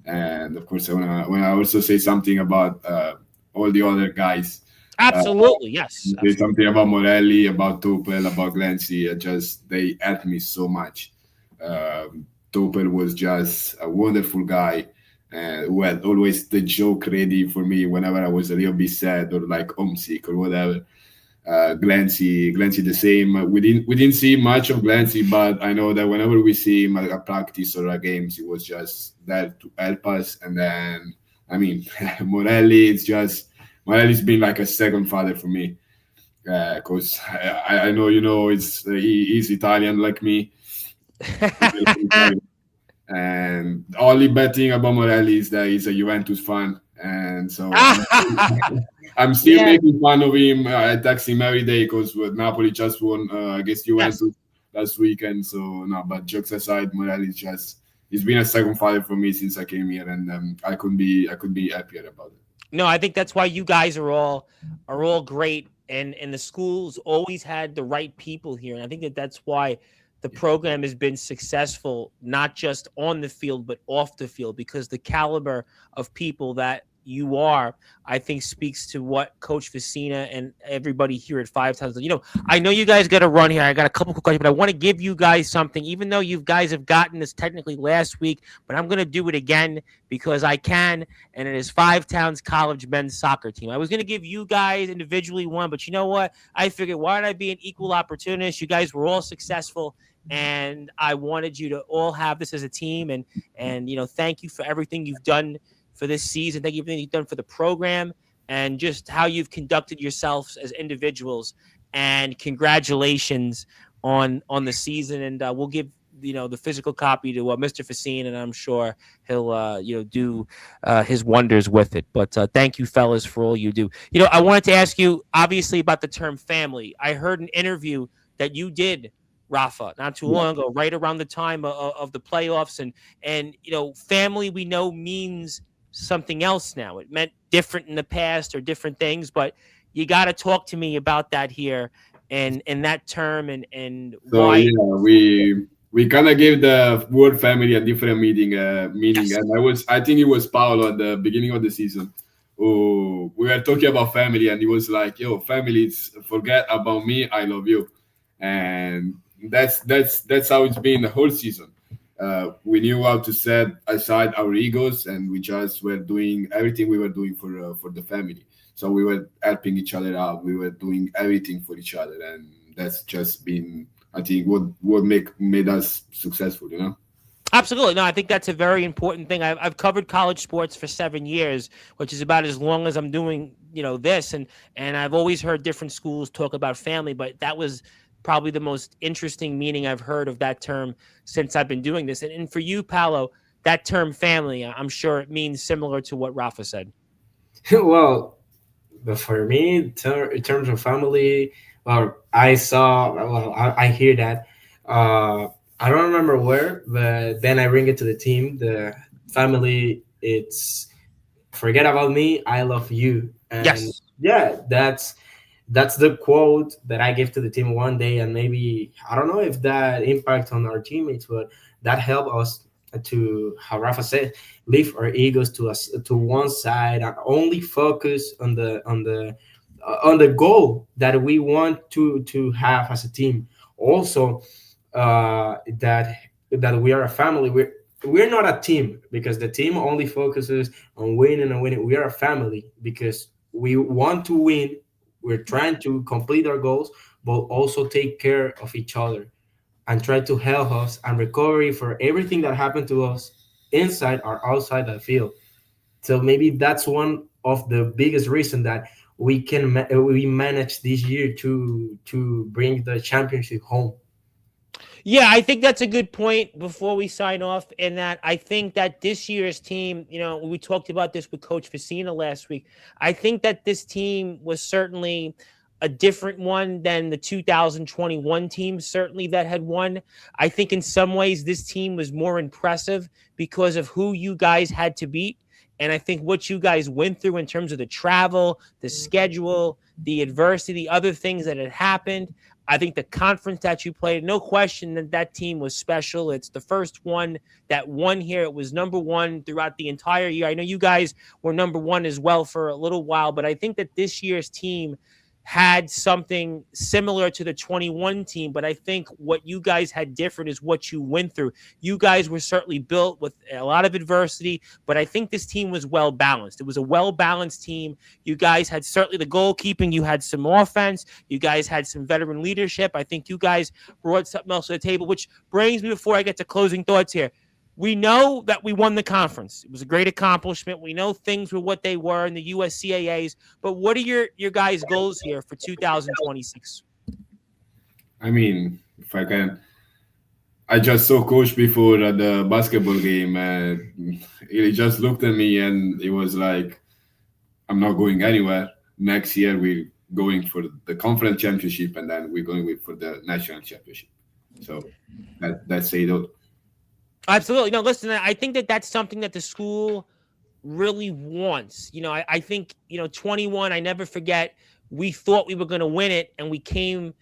S2: And of course, I also say something about all the other guys. Uh,
S1: Absolutely, yes,
S2: Say
S1: absolutely.
S2: something about Morelli, about Topel, about Glancy. Just they helped me so much. Topel was just a wonderful guy who had always the joke ready for me whenever I was a little bit sad or like homesick or whatever. Glancy the same. We didn't see much of Glancy, but I know that whenever we see him at a practice or at games, he was just there to help us. And then, I mean, Morelli, Morelli's been like a second father for me because I know he's Italian like me. And only bad thing about Morelli is that he's a Juventus fan, and so I'm still
S1: Yeah,
S2: making fun of him. I text him every day because Napoli just won against
S1: yes.
S2: Juventus last weekend. So no, but jokes aside, Morelli he's been a second father for me since I came here, and I could be happier about it.
S1: No, I think that's why you guys are all great, and the school's always had the right people here, and I think that's why the program has been successful, not just on the field but off the field, because the caliber of people that you are, I think, speaks to what Coach Vicina and everybody here at Five Towns. I know you guys got to run here. I got a couple quick questions, but I want to give you guys something, even though you guys have gotten this technically last week, but I'm going to do it again because I can, and it is Five Towns College men's soccer team. I was going to give you guys individually one, but you know what? I figured, why don't I be an equal opportunist? You guys were all successful, and I wanted you to all have this as a team. And thank you for everything you've done for this season. Thank you for everything you've done for the program and just how you've conducted yourselves as individuals. And congratulations on the season. And we'll give the physical copy to Mr. Facine, and I'm sure he'll do his wonders with it. But thank you, fellas, for all you do. I wanted to ask you, obviously, about the term family. I heard an interview that you did, Rafa, not too
S2: Yeah.
S1: long ago, right around the time of the playoffs, and family, we know, means something else now. It meant different in the past or different things, but you got to talk to me about that here and that term and
S2: So
S1: why.
S2: yeah, we kind of gave the word family a different meaning,
S1: Yes.
S2: and I think it was Paolo at the beginning of the season. Who we were talking about family, and he was like, "Yo, family, forget about me. I love you," and that's how it's been the whole season. We knew how to set aside our egos, and we just were doing everything we were doing for the family. So we were helping each other out. We were doing everything for each other, and that's just been, I think, what made us successful.
S1: Absolutely. No, I think that's a very important thing. I've covered college sports for 7 years, which is about as long as I'm doing, this. And I've always heard different schools talk about family, but that was probably the most interesting meaning I've heard of that term since I've been doing this. And for you, Paolo, that term family, I'm sure it means similar to what Rafa said.
S4: Well, but for me, in terms of family, I hear that. Uh, I don't remember where, but then I bring it to the team. The family, it's forget about me, I love you. And
S1: Yes.
S4: yeah, that's the quote that I gave to the team one day, and maybe I don't know if that impact on our teammates, but that helped us to, how Rafa said, lift our egos to us to one side and only focus on the goal that we want to have as a team. Also, that we are a family. We're not a team because the team only focuses on winning and winning. We are a family because we want to win. We're trying to complete our goals, but also take care of each other and try to help us and recovery for everything that happened to us inside or outside the field. So maybe that's one of the biggest reason that we managed this year to bring the championship home.
S1: Yeah, I think that's a good point before we sign off. In that, I think that this year's team, we talked about this with Coach Facina last week. I think that this team was certainly a different one than the 2021 team, certainly that had won. I think in some ways this team was more impressive because of who you guys had to beat. And I think what you guys went through in terms of the travel, the schedule, the adversity, the other things that had happened. I think the conference that you played, no question that that team was special. It's the first one that won here. It was number one throughout the entire year. I know you guys were number one as well for a little while, but I think that this year's team had something similar to the 21 team, but I think what you guys had different is what you went through. You guys were certainly built with a lot of adversity, but I think this team was well balanced. It was a well balanced team. You guys had certainly the goalkeeping, you had some offense, you guys had some veteran leadership. I think you guys brought something else to the table, which brings me before I get to closing thoughts here. We know that we won the conference. It was a great accomplishment. We know things were what they were in the USCAAs. But what are your guys' goals here for 2026?
S2: I mean, if I can, I just saw coach before at the basketball game, and he just looked at me and it was like, I'm not going anywhere. Next year we're going for the conference championship, and then we're going for the national championship. So that's it all.
S1: Absolutely. No, listen, I think that that's something that the school really wants. I think, 21, I never forget, we thought we were going to win it, and we came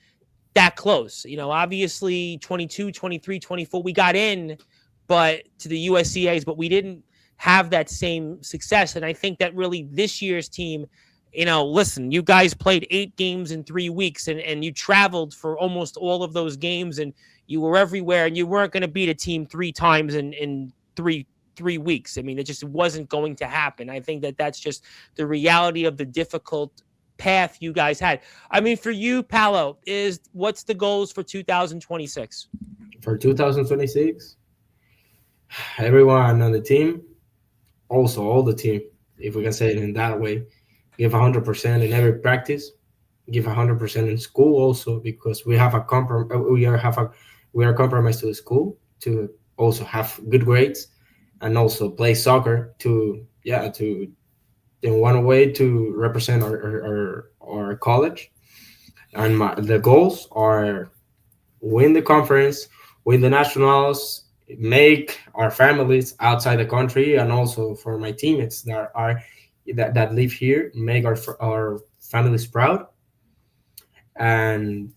S1: that close. Obviously 22, 23, 24, we got in, but to the USCAs, but we didn't have that same success. And I think that really this year's team, listen, you guys played 8 games in 3 weeks, and you traveled for almost all of those games, and you were everywhere, and you weren't going to beat a team 3 times in three weeks. I mean, it just wasn't going to happen. I think that that's just the reality of the difficult path you guys had. I mean, for you, Paolo, what's the goals for 2026?
S4: For 2026, everyone on the team, also all the team, if we can say it in that way, give 100% in every practice, give 100% in school also, because we have we are compromised to the school to also have good grades and also play soccer to in one way to represent our college. And the goals are win the conference, win the nationals, make our families outside the country, and also for my teammates that live here, make our families proud. And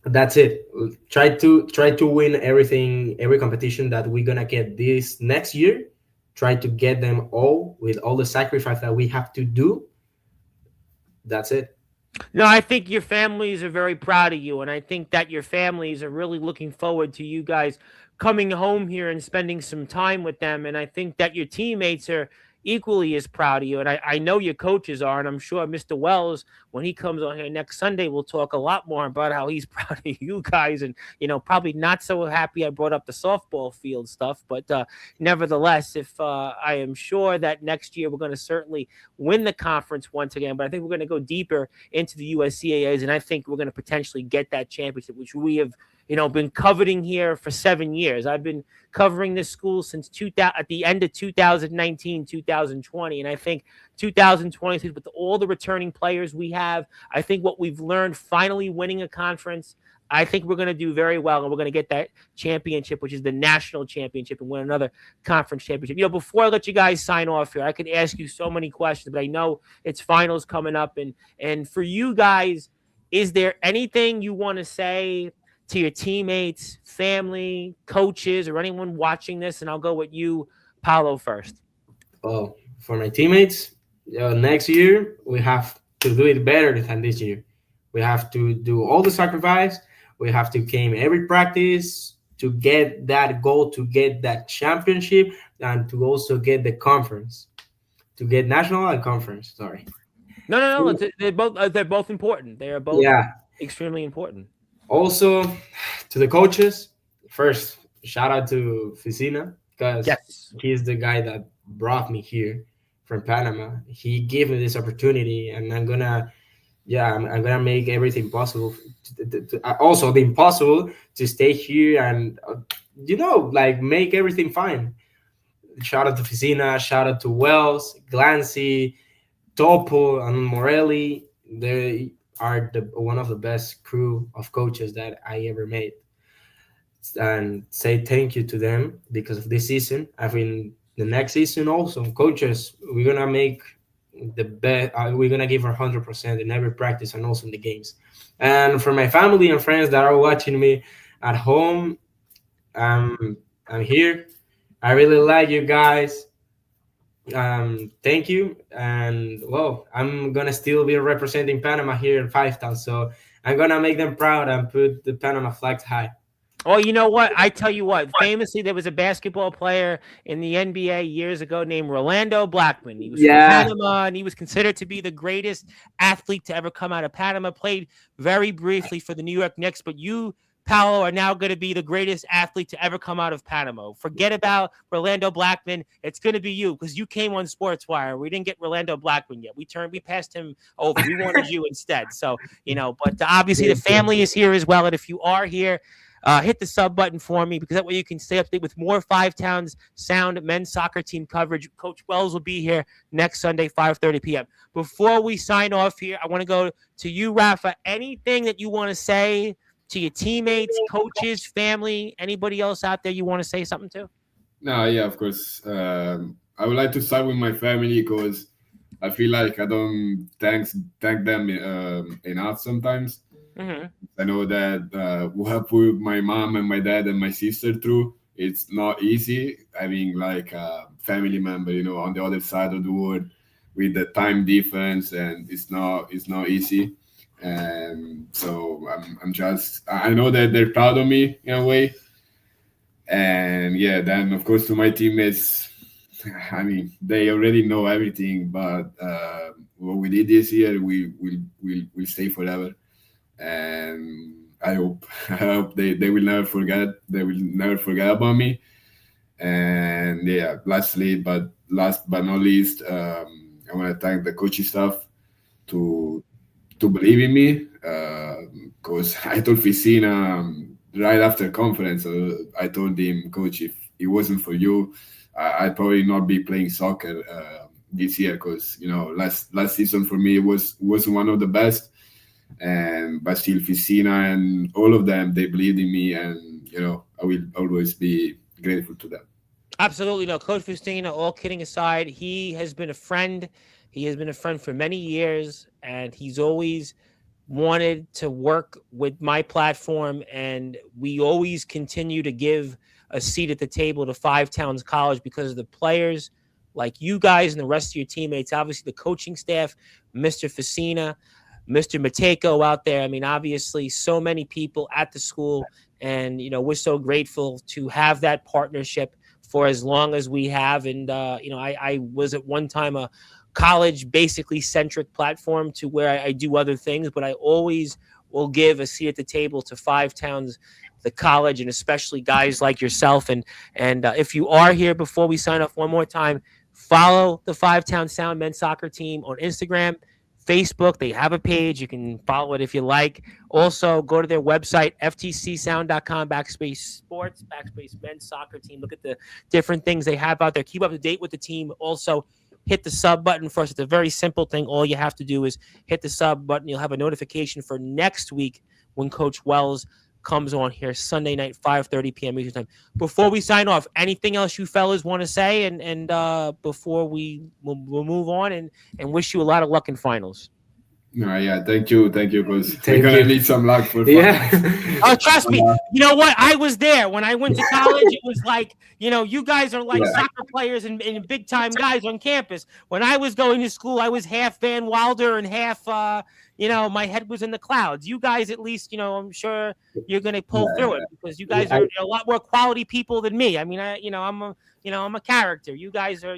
S4: that's it. Try to win every competition that we're gonna get this next year. Try to get them all with all the sacrifice that we have to do. That's it.
S1: No, I think your families are very proud of you, and I think that your families are really looking forward to you guys coming home here and spending some time with them. And I think that your teammates are equally as proud of you. And I know your coaches are, and I'm sure Mr. Wells, when he comes on here next Sunday, will talk a lot more about how he's proud of you guys. And, probably not so happy I brought up the softball field stuff. But nevertheless, if I am sure that next year we're going to certainly win the conference once again. But I think we're going to go deeper into the USCAAs, and I think we're going to potentially get that championship, which we have been coveting here for 7 years. I've been covering this school since at the end of 2019, 2020. And I think 2026, with all the returning players we have, I think what we've learned finally winning a conference, I think we're going to do very well, and we're going to get that championship, which is the national championship, and win another conference championship. Before I let you guys sign off here, I could ask you so many questions, but I know it's finals coming up. And for you guys, is there anything you want to say to your teammates, family, coaches, or anyone watching this? And I'll go with you, Paolo, first.
S4: Well, for my teammates, next year we have to do it better than this year. We have to do all the sacrifice. We have to came every practice to get that goal, to get that championship, and to also get the conference, to get national and conference. Sorry.
S1: No. They're both important. They are both extremely important.
S4: Also, to the coaches, first, shout out to Ficina, because he's the guy that brought me here from Panama. He gave me this opportunity, and I'm gonna make everything possible. Also, the impossible to stay here and make everything fine. Shout out to Ficina, shout out to Wells, Glancy, Topo, and Morelli. They are one of the best crew of coaches that I ever made, and say thank you to them because of this season. I mean, the next season also, coaches, we're gonna make the best. We're gonna give our 100% in every practice and also in the games. And for my family and friends that are watching me at home, I'm here. I really like you guys. Thank you. And well, I'm gonna still be representing Panama here in Five Town, so I'm gonna make them proud and put the Panama flags high.
S1: Oh, you know what? I tell you what. Famously, there was a basketball player in the NBA years ago named Rolando Blackman. He was from
S4: Yeah,
S1: Panama, and he was considered to be the greatest athlete to ever come out of Panama. Played very briefly for the New York Knicks, but you, Paolo, are now going to be the greatest athlete to ever come out of Panama. Forget about Rolando Blackman. It's going to be you because you came on Sportswire. We didn't get Rolando Blackman yet. We passed him over. We wanted you instead. So, but obviously the family is here as well. And if you are here, hit the sub button for me because that way you can stay up to date with more Five Towns Sound men's soccer team coverage. Coach Wells will be here next Sunday, 5:30 p.m. Before we sign off here, I want to go to you, Rafa. Anything that you want to say to your teammates, coaches, family, anybody else out there you want to say something to?
S2: No, yeah, of course. I would like to start with my family because I feel like I don't thank them enough sometimes.
S1: Mm-hmm.
S2: I know that what I put my mom and my dad and my sister through, it's not easy. Having like a family member, on the other side of the world with the time difference, and it's not easy. And so I know that they're proud of me in a way. And yeah, then of course to my teammates, I mean, they already know everything, but what we did this year, we'll stay forever. And I hope I hope they will never forget. They will never forget about me. And yeah, last but not least, I want to thank the coaching staff to believe in me. Because I told Ficina right after conference, I told him, Coach, if it wasn't for you, I'd probably not be playing soccer this year. Because last season for me was one of the best. And Basil Ficina and all of them, they believed in me, and I will always be grateful to them.
S1: Absolutely. No, Coach Fustina, all kidding aside, he has been a friend. He has been a friend for many years, and he's always wanted to work with my platform. And we always continue to give a seat at the table to Five Towns College because of the players like you guys and the rest of your teammates, obviously the coaching staff, Mr. Fusina, Mr. Mateko out there. I mean, obviously, so many people at the school, and we're so grateful to have that partnership for as long as we have. And I was at one time a college basically centric platform to where I do other things, but I always will give a seat at the table to Five Towns, the college, and especially guys like yourself. And if you are here, before we sign off one more time, follow the Five Town Sound men's soccer team on Instagram, Facebook. They have a page. You can follow it if you like. Also, go to their website, ftcsound.com/sports, men's soccer team. Look at the different things they have out there. Keep up to date with the team. Also, hit the sub button for us. It's a very simple thing. All you have to do is hit the sub button. You'll have a notification for next week when Coach Wells comes on here Sunday night, 5:30 p.m. Eastern time. Before we sign off, anything else you fellas want to say? And before we'll move on and wish you a lot of luck in finals.
S2: No, yeah, thank you, because we're gonna need some luck for fun.
S4: Yeah.
S1: Oh, trust me. You know what? I was there when I went to college. It was like, you guys are like soccer players and big time guys on campus. When I was going to school, I was half Van Wilder and half, my head was in the clouds. You guys, at least, I'm sure you're going to pull through it because you guys are a lot more quality people than me. I mean, I'm a character. You guys are,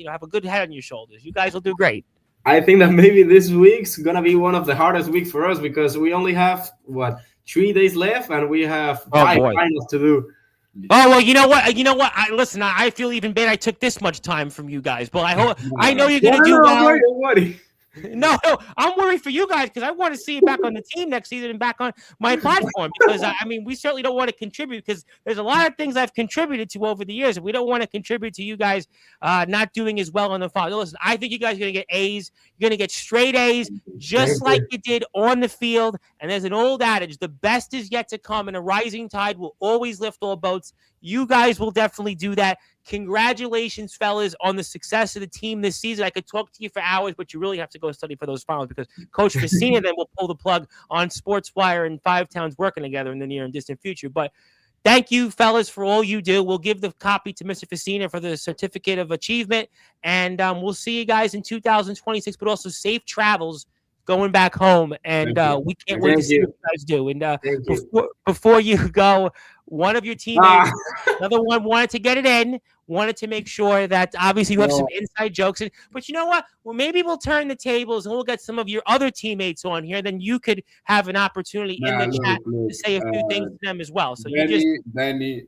S1: have a good head on your shoulders. You guys will do great.
S4: I think that maybe this week's gonna be one of the hardest weeks for us because we only have 3 days left and we have 5 finals to do.
S1: Oh well, you know what? Listen. I feel even bad. I took this much time from you guys, but I know you're gonna do well. No, I'm worried for you guys because I want to see you back on the team next season and back on my platform because, we certainly don't want to contribute because there's a lot of things I've contributed to over the years, and we don't want to contribute to you guys not doing as well on the field. Listen, I think you guys are going to get A's. You're going to get straight A's just like you did on the field, and there's an old adage, the best is yet to come, and a rising tide will always lift all boats. You guys will definitely do that. congratulations, fellas, on the success of the team this season. I could talk to you for hours, but you really have to go study for those finals because Coach Facina then will pull the plug on Sportswire and Five Towns working together in the near and distant future. But thank you, fellas, for all you do. We'll give the copy to Mr. Facina for the certificate of achievement, and we'll see you guys in 2026, but also safe travels going back home, and we can't wait to see what you guys do. And before you go, one of your teammates, another one wanted to get it in, wanted to make sure that obviously you have some inside jokes. But you know what? Well, maybe we'll turn the tables and we'll get some of your other teammates on here. Then you could have an opportunity in the chat to say a few things to them as well. So
S2: Danny,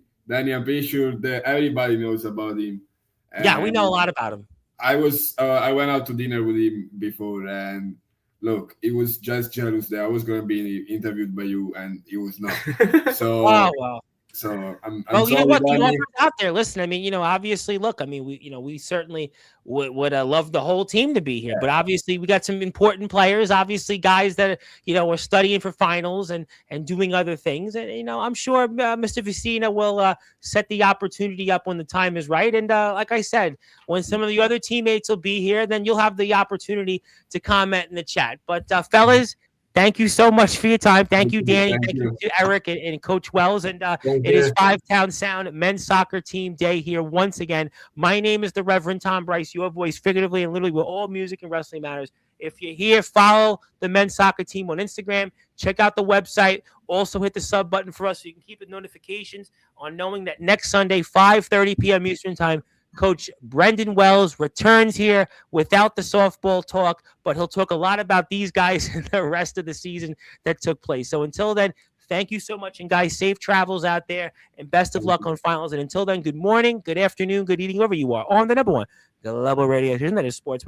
S2: I'm pretty sure that everybody knows about him.
S1: Yeah, we know a lot about him.
S2: I went out to dinner with him before, and look, he was just jealous that I was going to be interviewed by you, and he was not. So,
S1: wow.
S2: So I'm
S1: well, you
S2: sorry,
S1: know what?
S2: Danny.
S1: The offer's out there. Listen, I mean, obviously, look, I mean, we certainly would love the whole team to be here, but obviously, we got some important players. Obviously, guys that are studying for finals and doing other things, and I'm sure Mr. Vicina will set the opportunity up when the time is right. And like I said, when some of the other teammates will be here, then you'll have the opportunity to comment in the chat. But fellas, thank you so much for your time. Thank you, Danny. Thank you to Eric and Coach Wells. And it is Five Town Sound Men's Soccer Team Day here once again. My name is the Reverend Tom Bryce, your voice figuratively and literally where all music and wrestling matters. If you're here, follow the Men's Soccer Team on Instagram. Check out the website. Also hit the sub button for us so you can keep the notifications on knowing that next Sunday, 5:30 p.m. Eastern Time, Coach Brendan Wells returns here without the softball talk, but he'll talk a lot about these guys and the rest of the season that took place. So until then, thank you so much. And guys, safe travels out there and best of luck on finals. And until then, good morning, good afternoon, good evening, wherever you are on the number one global radio station that is Sports.